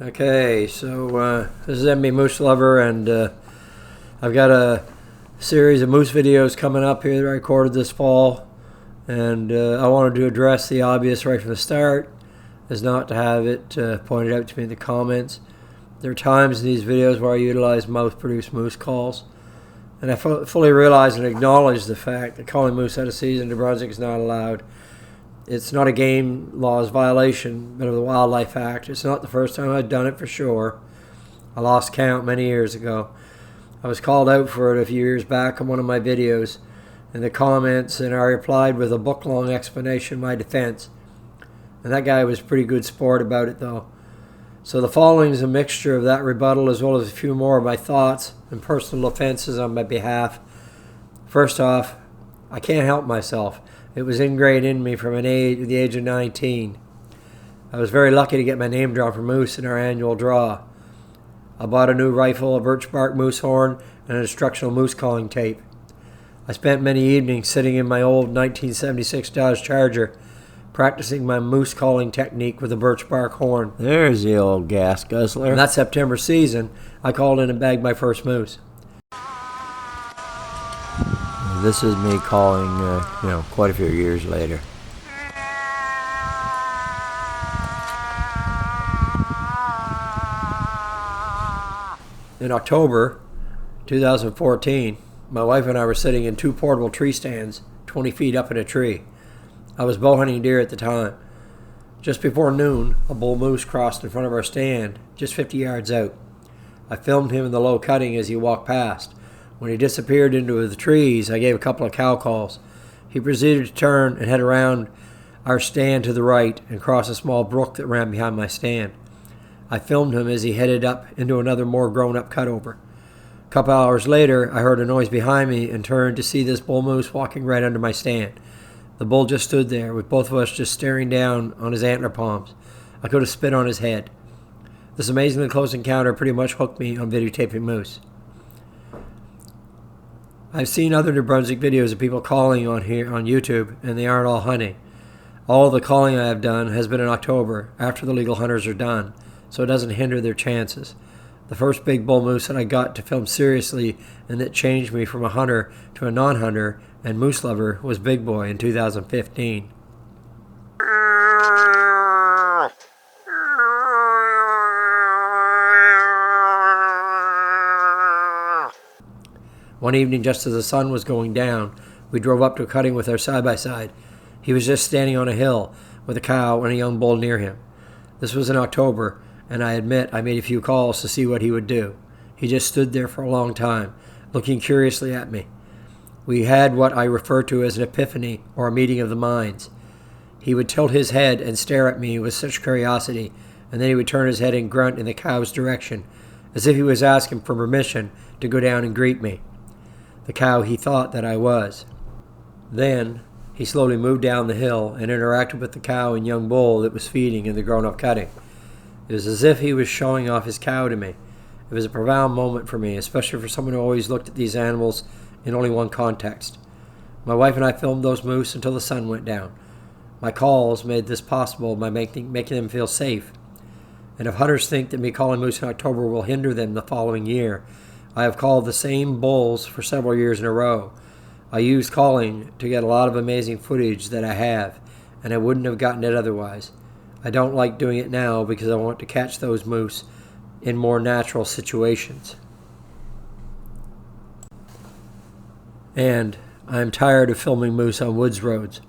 Okay, so this is MB Moose Lover, and I've got a series of moose videos coming up here that I recorded this fall, and I wanted to address the obvious right from the start, is not to have it pointed out to me in the comments. There are times in these videos where I utilize mouth-produced moose calls, and I fully realize and acknowledge the fact that calling moose out of season in New Brunswick is not allowed. It's not a game laws violation, but of the Wildlife Act. It's not the first time I've done it for sure. I lost count many years ago. I was called out for it a few years back on one of my videos in the comments, and I replied with a book-long explanation of my defense. And that guy was a pretty good sport about it, though. So the following is a mixture of that rebuttal as well as a few more of my thoughts and personal offenses on my behalf. First off, I can't help myself. It was ingrained in me from the age of 19. I was very lucky to get my name drawn for moose in our annual draw. I bought a new rifle, a birch bark moose horn, and an instructional moose calling tape. I spent many evenings sitting in my old 1976 Dodge Charger, practicing my moose calling technique with a birch bark horn. There's the old gas guzzler. In that September season, I called in and bagged my first moose. This is me calling, quite a few years later. In October 2014, my wife and I were sitting in two portable tree stands 20 feet up in a tree. I was bow hunting deer at the time. Just before noon, a bull moose crossed in front of our stand, just 50 yards out. I filmed him in the low cutting as he walked past. When he disappeared into the trees, I gave a couple of cow calls. He proceeded to turn and head around our stand to the right and cross a small brook that ran behind my stand. I filmed him as he headed up into another more grown-up cutover. A couple hours later, I heard a noise behind me and turned to see this bull moose walking right under my stand. The bull just stood there, with both of us just staring down on his antler palms. I could have spit on his head. This amazingly close encounter pretty much hooked me on videotaping moose. I've seen other New Brunswick videos of people calling on YouTube, and they aren't all hunting. All of the calling I have done has been in October, after the legal hunters are done, so it doesn't hinder their chances. The first big bull moose that I got to film seriously and that changed me from a hunter to a non-hunter and moose lover was Big Boy in 2015. One evening, just as the sun was going down, we drove up to a cutting with our side-by-side. He was just standing on a hill with a cow and a young bull near him. This was in October, and I admit I made a few calls to see what he would do. He just stood there for a long time, looking curiously at me. We had what I refer to as an epiphany, or a meeting of the minds. He would tilt his head and stare at me with such curiosity, and then he would turn his head and grunt in the cow's direction, as if he was asking for permission to go down and greet me. The cow he thought that I was. Then he slowly moved down the hill and interacted with the cow and young bull that was feeding in the grown-up cutting. It was as if he was showing off his cow to me. It was a profound moment for me, especially for someone who always looked at these animals in only one context. My wife and I filmed those moose until the sun went down. My calls made this possible by making them feel safe. And if hunters think that me calling moose in October will hinder them the following year, I have called the same bulls for several years in a row. I used calling to get a lot of amazing footage that I have, and I wouldn't have gotten it otherwise. I don't like doing it now because I want to catch those moose in more natural situations. And I am tired of filming moose on woods roads.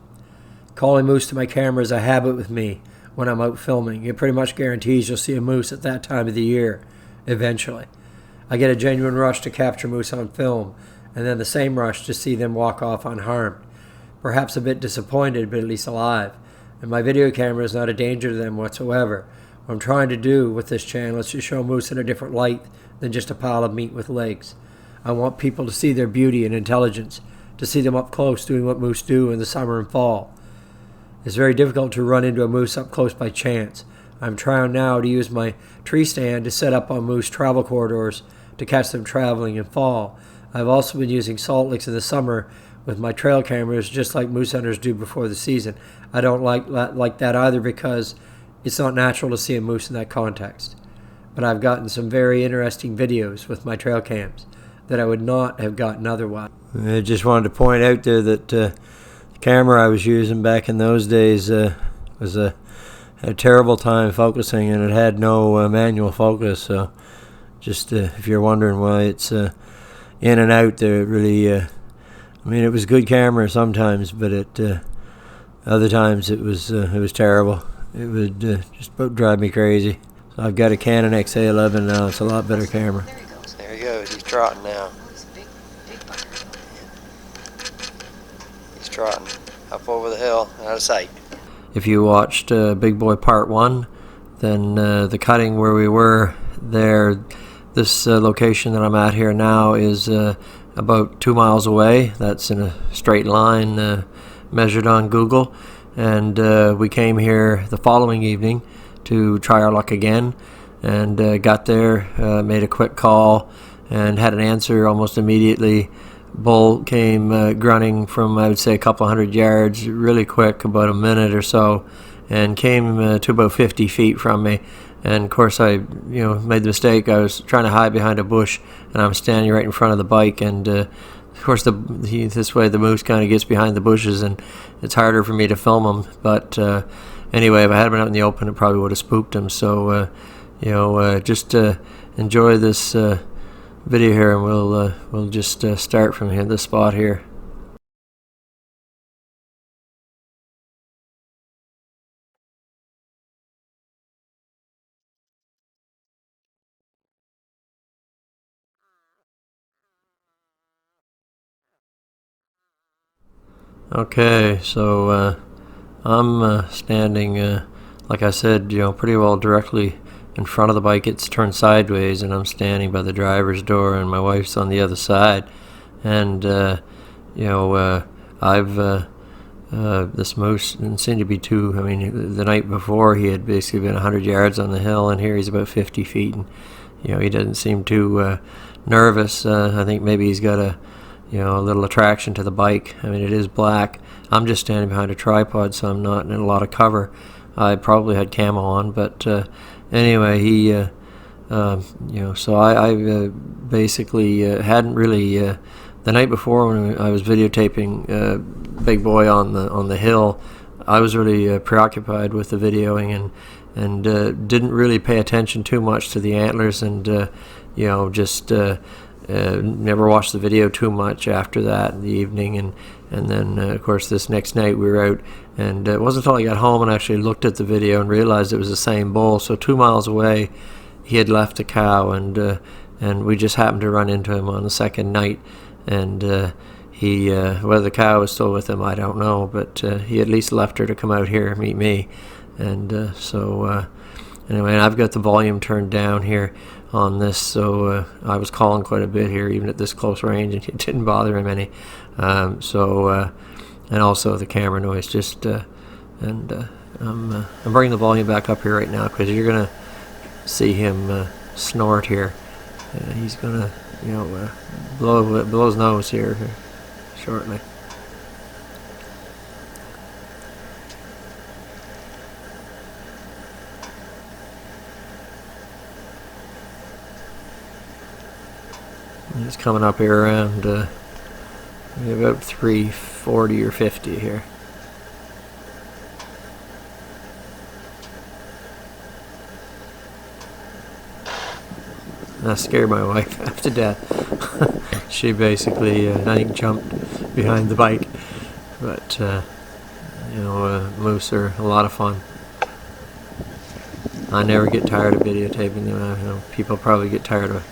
Calling moose to my camera is a habit with me when I'm out filming. It pretty much guarantees you'll see a moose at that time of the year, eventually. I get a genuine rush to capture moose on film, and then the same rush to see them walk off unharmed. Perhaps a bit disappointed, but at least alive. And my video camera is not a danger to them whatsoever. What I'm trying to do with this channel is to show moose in a different light than just a pile of meat with legs. I want people to see their beauty and intelligence, to see them up close doing what moose do in the summer and fall. It's very difficult to run into a moose up close by chance. I'm trying now to use my tree stand to set up on moose travel corridors to catch them traveling in fall. I've also been using salt licks in the summer with my trail cameras, just like moose hunters do before the season. I don't like that either because it's not natural to see a moose in that context. but I've gotten some very interesting videos with my trail cams that I would not have gotten otherwise. I just wanted to point out there that the camera I was using back in those days was a terrible time focusing, and it had no manual focus. So just if you're wondering why it's in and out there, it really, I mean, it was a good camera sometimes, but other times it was terrible. It would just about drive me crazy. So I've got a Canon XA11 now. It's a lot better camera. There he goes. There he goes. He's trotting now. He's a big bugger. He's trotting up over the hill, out of sight. If you watched Big Boy Part 1, then the cutting where we were there, this location that I'm at here now is about 2 miles away. That's in a straight line measured on Google. And we came here the following evening to try our luck again, and got there, made a quick call, and had an answer almost immediately. Bull came grunting from, I would say, a couple hundred yards, really quick, about a minute or so, and came to about 50 feet from me. And of course I made the mistake. I was trying to hide behind a bush, and I'm standing right in front of the bike, and of course this way the moose kind of gets behind the bushes, and it's harder for me to film him. But anyway, if I had been out in the open, it probably would have spooked him. So just enjoy this video here, and we'll just start from here, this spot here. Okay, so I'm standing, like I said, pretty well directly in front of the bike. It's turned sideways, and I'm standing by the driver's door, and my wife's on the other side. And I've this moose didn't seem to be too. I mean, the night before he had basically been 100 yards on the hill, and here he's about 50 feet, and he doesn't seem too nervous. I think maybe he's got a little attraction to the bike. I mean, it is black. I'm just standing behind a tripod, so I'm not in a lot of cover. I probably had camo on, but anyway, he, so I basically hadn't really, the night before when I was videotaping Big Boy on the hill, I was really preoccupied with the videoing, and didn't really pay attention too much to the antlers, and just never watched the video too much after that in the evening. And then of course this next night we were out, and it wasn't until I got home and actually looked at the video and realized it was the same bull. So 2 miles away he had left a cow, and we just happened to run into him on the second night, and he whether the cow was still with him, I don't know, but he at least left her to come out here and meet me. And so anyway, and I've got the volume turned down here on this, so I was calling quite a bit here, even at this close range, and it didn't bother him any. And also the camera noise, just I'm bringing the volume back up here right now, because you're gonna see him snort here. He's gonna blow his nose here shortly. He's coming up here around about 340 or 50 here. That scared my wife half to death. She basically, I think, jumped behind the bike. But, moose are a lot of fun. I never get tired of videotaping them. People probably get tired of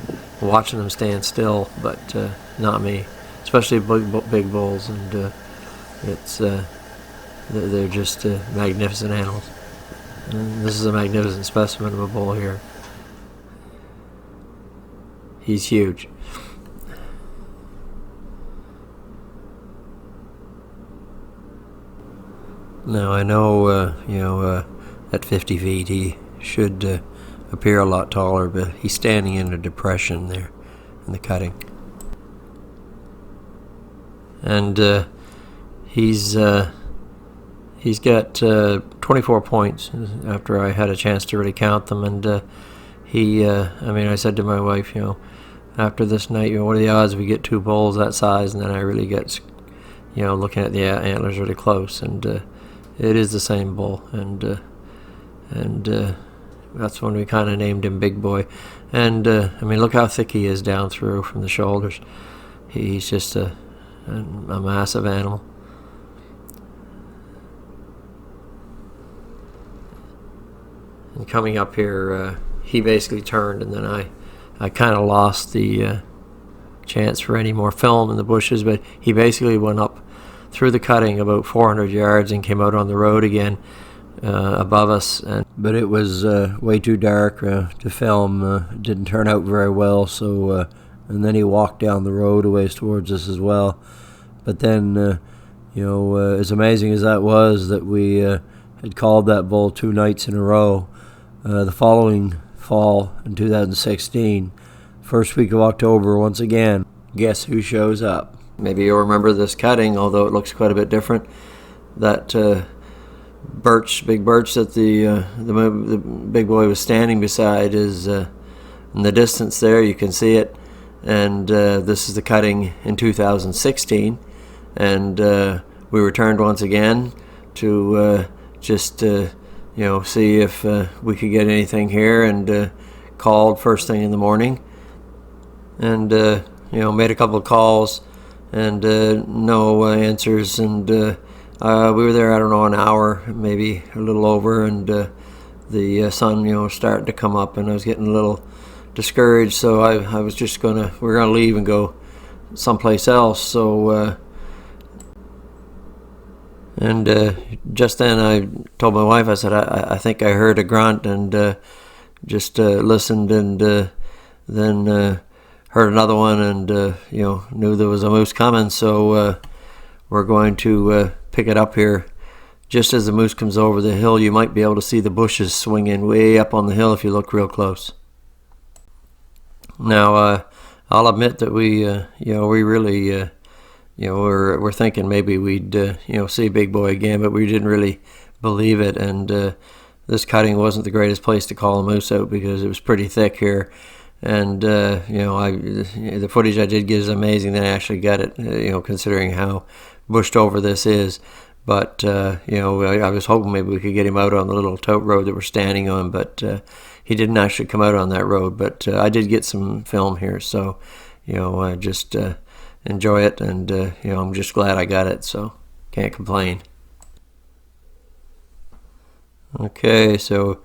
watching them stand still, but not me. Especially big bulls, and they're just magnificent animals. And this is a magnificent specimen of a bull here. He's huge. Now I know, at 50 feet he should appear a lot taller, but he's standing in a depression there in the cutting. And he's got 24 points after I had a chance to really count them, and I mean, I said to my wife, after this night, what are the odds we get two bulls that size? And then I really get, looking at the antlers really close, and it is the same bull, and that's when we kind of named him Big Boy. And I mean, look how thick he is down through from the shoulders. He's just a massive animal. And coming up here, he basically turned, and then I kind of lost the chance for any more film in the bushes, but he basically went up through the cutting about 400 yards and came out on the road again above us. But it was way too dark to film. It didn't turn out very well, so and then he walked down the road a ways towards us as well. But then, as amazing as that was, that we had called that bull 2 nights in a row, the following fall in 2016, first week of October, once again, guess who shows up? Maybe you'll remember this cutting, although it looks quite a bit different. That big birch that the big boy was standing beside is in the distance there. You can see it, and this is the cutting in 2016, and we returned once again to just see if we could get anything here, and called first thing in the morning, and made a couple of calls, and no answers, and we were there, I don't know, an hour, maybe a little over, and the sun was starting to come up, and I was getting a little discouraged, so I was just we were gonna leave and go someplace else. So just then I told my wife, I said, I think I heard a grunt, and just listened, and then heard another one, and knew there was a moose coming. So we're going to pick it up here. Just as the moose comes over the hill, you might be able to see the bushes swinging way up on the hill if you look real close. Now, I'll admit that we really, we're thinking maybe we'd, see Big Boy again, but we didn't really believe it. And this cutting wasn't the greatest place to call a moose out because it was pretty thick here. And the footage I did get is amazing that I actually got it, considering how bushed over this is. But I was hoping maybe we could get him out on the little tote road that we're standing on, but he didn't actually come out on that road. But I did get some film here, so just enjoy it, and I'm just glad I got it, so can't complain. Okay, so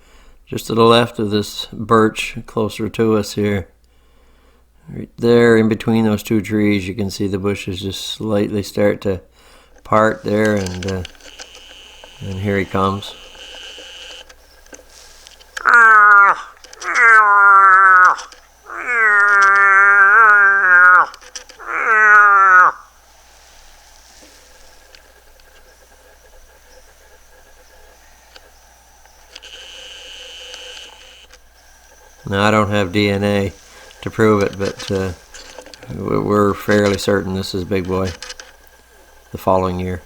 just to the left of this birch, closer to us here, right there in between those two trees, you can see the bushes just slightly start to part there, and here he comes. Now, I don't have DNA to prove it, but we're fairly certain this is Big Boy the following year.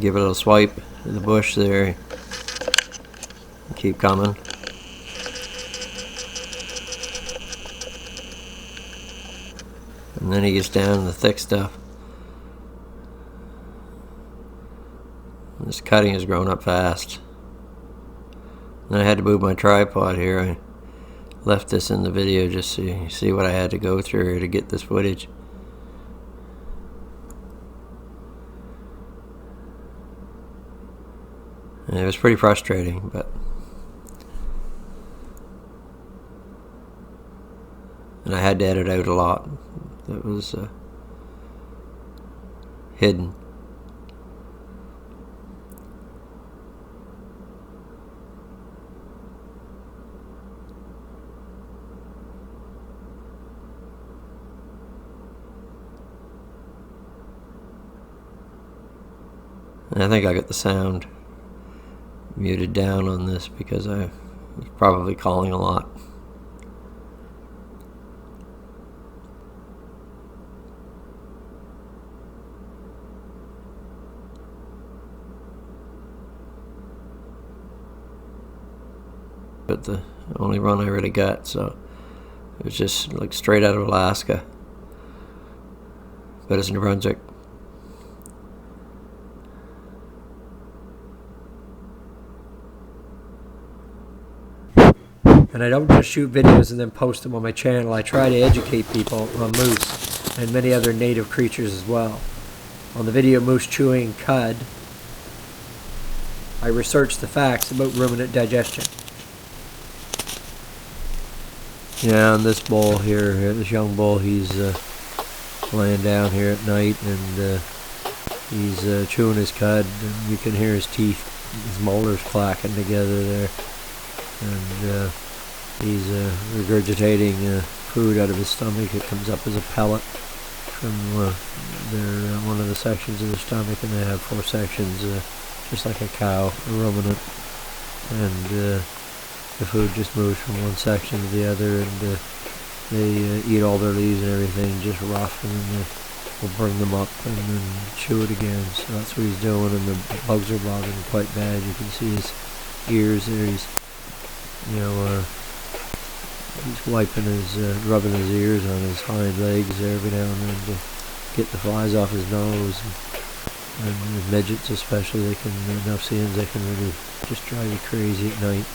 Give it a little swipe to the bush there. Keep coming. And then he gets down in the thick stuff. This cutting has grown up fast. And I had to move my tripod here. I left this in the video just so you see what I had to go through here to get this footage. And it was pretty frustrating, but and I had to edit out a lot that was hidden. And I think I got the sound muted down on this because I was probably calling a lot. But the only run I really got, so it was just like straight out of Alaska, but it's New Brunswick. And I don't just shoot videos and then post them on my channel. I try to educate people on moose and many other native creatures as well. On the video Moose Chewing Cud, I researched the facts about ruminant digestion. Yeah, and this bull here, this young bull, he's laying down here at night, and he's chewing his cud, and you can hear his teeth, his molars clacking together there. And he's regurgitating food out of his stomach. It comes up as a pellet from one of the sections of the stomach, and they have 4 sections, just like a cow, a ruminant. And the food just moves from one section to the other, and they eat all their leaves and everything just rough, and then we'll bring them up and then chew it again. So that's what he's doing, and the bugs are bothering him quite bad. You can see his ears there. He's, he's wiping his, rubbing his ears on his hind legs there every now and then to get the flies off his nose. And the midgets especially, Nuffsians, they can really just drive you crazy at night.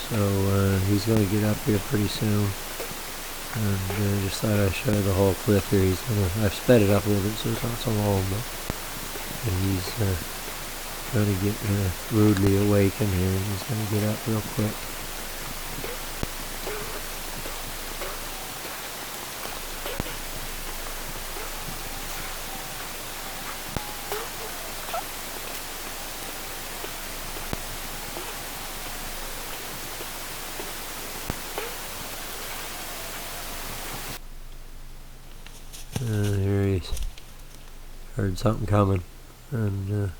So he's going to get up here pretty soon, and just thought I'd show the whole clip here. I've sped it up a little bit so it's not so long, but he's going to get rudely awakened here. He's going to get up real quick. Here he's heard something coming, and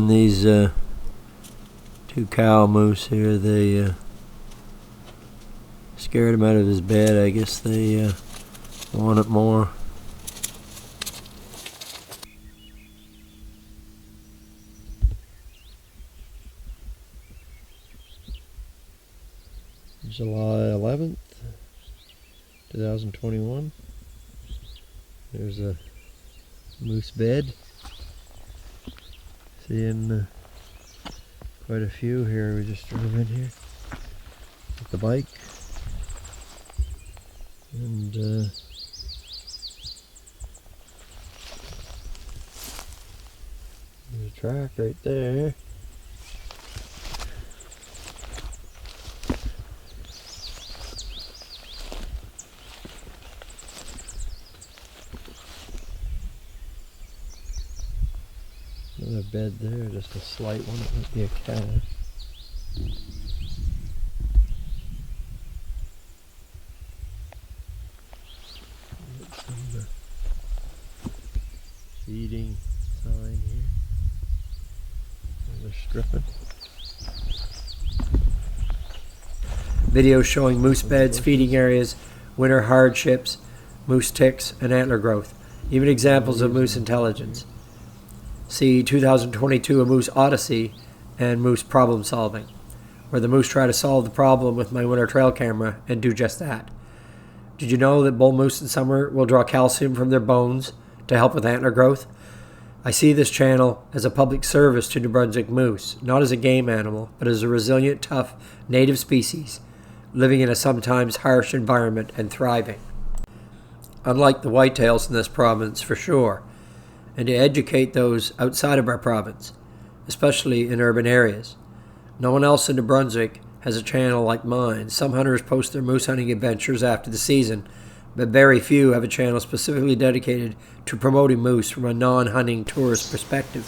these 2 cow moose here, they scared him out of his bed. I guess they want it more. July 11th, 2021. There's a moose bed. Seeing quite a few here. We just drove in here with the bike. And there's a track right there. Another bed there, just a slight one. It might be a calf. Some feeding sign here. They're stripping. Videos showing moose beds, feeding areas, winter hardships, moose ticks, and antler growth. Even examples of moose intelligence. See 2022 A Moose Odyssey and Moose Problem Solving, where the moose try to solve the problem with my winter trail camera and do just that. Did you know that bull moose in summer will draw calcium from their bones to help with antler growth? I see this channel as a public service to New Brunswick moose, not as a game animal, but as a resilient, tough, native species, living in a sometimes harsh environment and thriving. Unlike the whitetails in this province, for sure, and to educate those outside of our province, especially in urban areas. No one else in New Brunswick has a channel like mine. Some hunters post their moose hunting adventures after the season, but very few have a channel specifically dedicated to promoting moose from a non-hunting tourist perspective.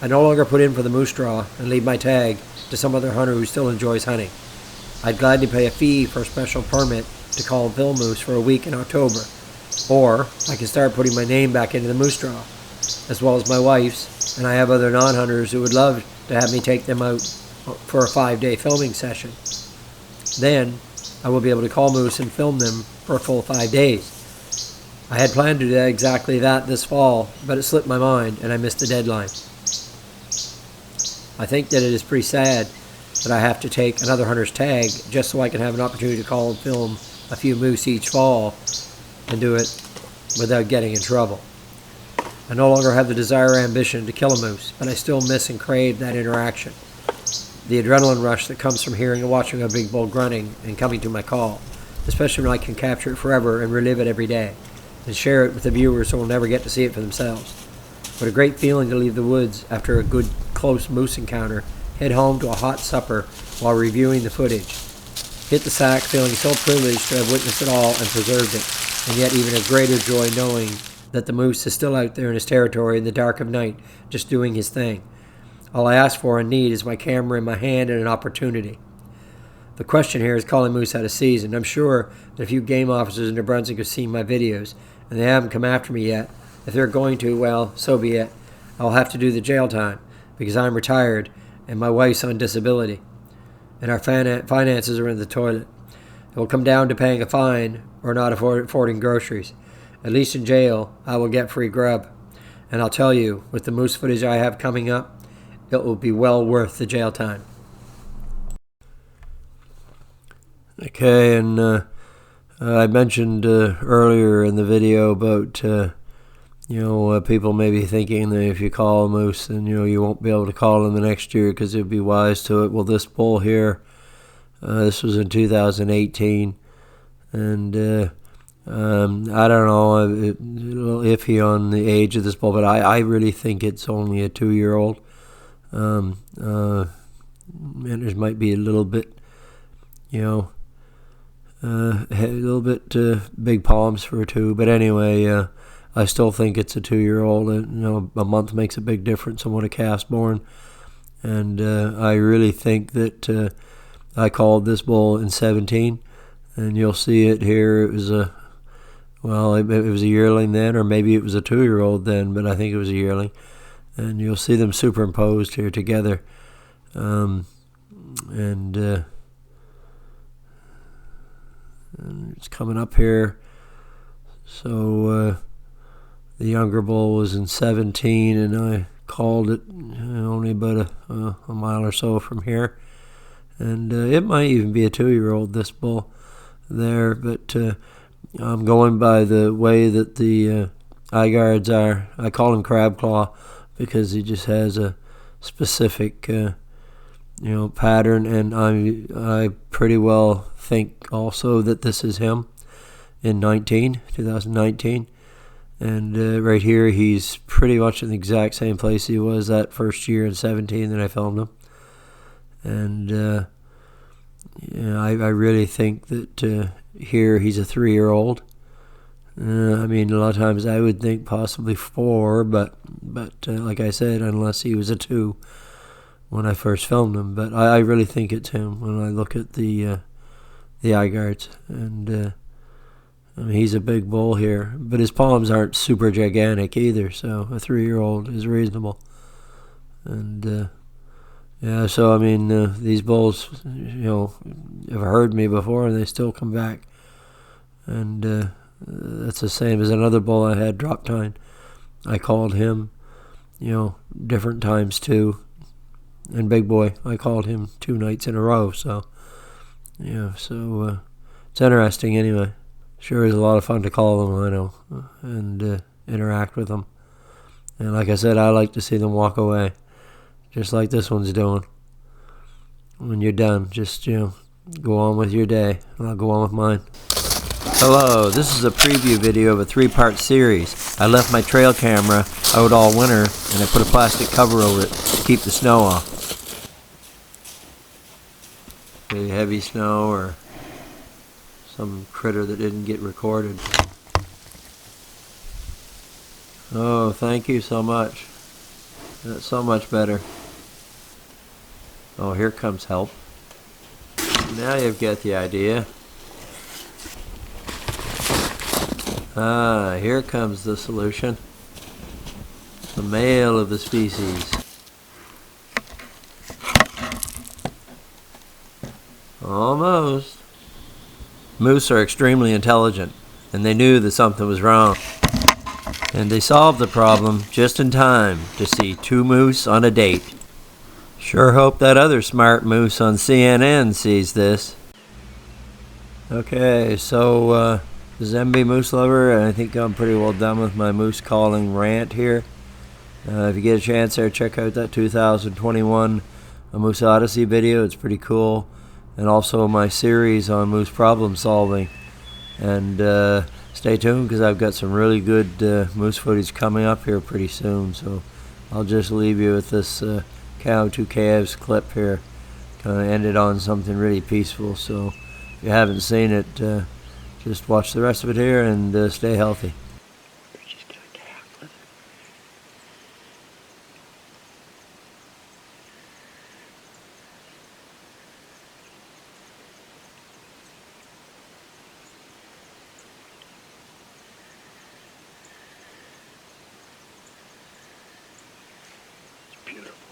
I no longer put in for the moose draw and leave my tag to some other hunter who still enjoys hunting. I'd gladly pay a fee for a special permit to call and film moose for a week in October. Or I can start putting my name back into the moose draw, as well as my wife's, and I have other non-hunters who would love to have me take them out for a 5-day filming session. Then I will be able to call moose and film them for a full 5 days. I had planned to do exactly that this fall, but it slipped my mind and I missed the deadline. I think that it is pretty sad that I have to take another hunter's tag just so I can have an opportunity to call and film a few moose each fall and do it without getting in trouble. I no longer have the desire or ambition to kill a moose, but I still miss and crave that interaction. The adrenaline rush that comes from hearing and watching a big bull grunting and coming to my call, especially when I can capture it forever and relive it every day, and share it with the viewers who will never get to see it for themselves. What a great feeling to leave the woods after a good close moose encounter, head home to a hot supper while reviewing the footage. Hit the sack feeling so privileged to have witnessed it all and preserved it, and yet even a greater joy knowing that the moose is still out there in his territory in the dark of night, just doing his thing. All I ask for and need is my camera in my hand and an opportunity. The question here is calling moose out of season. I'm sure that a few game officers in New Brunswick have seen my videos, and they haven't come after me yet. If they're going to, well, so be it. I'll have to do the jail time, because I'm retired, and my wife's on disability, and our finances are in the toilet. It will come down to paying a fine or not affording groceries. At least in jail, I will get free grub. And I'll tell you, with the moose footage I have coming up, it will be well worth the jail time. Okay, and I mentioned earlier in the video about people may be thinking that if you call a moose, then you won't be able to call them the next year because you'll be wise to it. Well, this bull here, this was in 2018, and I don't know, a little iffy on the age of this bull, but I really think it's only a 2-year-old. And there might be a little bit, big palms for a 2, but anyway, I still think it's a 2-year-old. A month makes a big difference on what a calf's born, and I really think that I called this bull in 17, and you'll see it here. It was it was a yearling then, or maybe it was a 2-year-old then, but I think it was a yearling, and you'll see them superimposed here together, and it's coming up here. So the younger bull was in 17, and I called it only about a mile or so from here. And it might even be a 2-year-old, this bull there, but I'm going by the way that the eye guards are. I call him crab claw because he just has a specific pattern, and I pretty well think also that this is him in 2019. And right here, he's pretty much in the exact same place he was that first year in 17 that I filmed him. And I really think that here he's a 3-year-old. A lot of times I would think possibly 4, but like I said, unless he was a 2 when I first filmed him. But I really think it's him when I look at the eye guards. And he's a big bull here, but his palms aren't super gigantic either, so a 3-year-old is reasonable. And these bulls, have heard me before, and they still come back. And that's the same as another bull I had, drop tine. I called him, different times too. And Big Boy, I called him 2 nights in a row. So it's interesting anyway. Sure is a lot of fun to call them, I know, and interact with them. And like I said, I like to see them walk away, just like this one's doing. When you're done, just, go on with your day, and I'll go on with mine. Hello, this is a preview video of a 3-part series. I left my trail camera out all winter, and I put a plastic cover over it to keep the snow off. Maybe heavy snow or some critter that didn't get recorded. Oh, thank you so much. That's so much better. Oh, here comes help. Now you've got the idea. Ah, here comes the solution. The male of the species. Almost. Moose are extremely intelligent, and they knew that something was wrong. And they solved the problem just in time to see two moose on a date. Sure hope that other smart moose on CNN sees this. Okay, so this is MB Moose Lover, and I think I'm pretty well done with my moose calling rant here. If you get a chance there, check out that 2021 Moose Odyssey video. It's pretty cool. And also my series on moose problem solving. And stay tuned because I've got some really good moose footage coming up here pretty soon. So I'll just leave you with this cow, two calves clip here. Kind of ended on something really peaceful. So if you haven't seen it, just watch the rest of it here and stay healthy. Beautiful.